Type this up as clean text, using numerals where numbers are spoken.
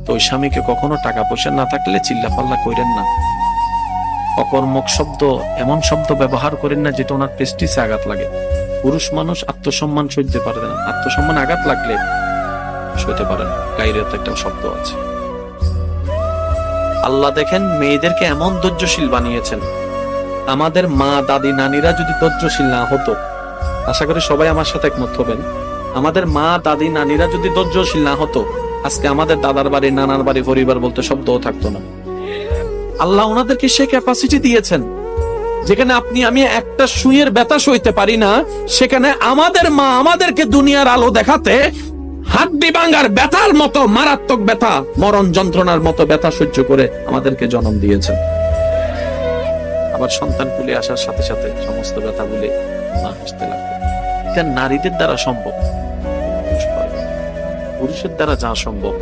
তো ওই স্বামীকে কখনো টাকা পয়সা না থাকলে চিল্লাপাল্লা করেন না, অকর্মক শব্দ, এমন শব্দ ব্যবহার করেন না যেটা ওনার প্রেস্টিজে আঘাত লাগে। পুরুষ মানুষ আত্মসম্মান সইতে পারে না, আত্মসম্মান আঘাত লাগলে সইতে পারেন। গাইরেত একটা শব্দ আছে। আল্লাহ দেখেন মেয়েদেরকে এমন ধৈর্যশীল বানিয়েছেন। আমাদের মা দাদি নানিরা যদি ধৈর্যশীল না হতো, আশা করি সবাই আমার সাথে একমত হবেন, আমাদের মা দাদি নানিরা যদি ধৈর্যশীল না হতো, আজকে আমাদের দাদার বাড়ি নানার বাড়ি পরিবার বলতে শব্দও থাকতো না। আল্লাহ ওনাদেরকে সে ক্যাপাসিটি দিয়েছেন যেখানে আপনি আমি একটা সুইয়ের ব্যথা সইতে পারি না, সেখানে আমাদের মা আমাদেরকে দুনিয়ার আলো দেখাতে হাড্ডি ভাঙার ব্যথার মতো মারাত্মক ব্যথা, মরণ যন্ত্রণার মতো ব্যথা সহ্য করে আমাদেরকে জন্ম দিয়েছেন। আবার সন্তান কুলে আসার সাথে সাথে সমস্ত ব্যথা বলে মা হাসতে লাগবে। এটা নারীদের দ্বারা সম্ভব, পুরুষের দ্বারা যা সম্ভব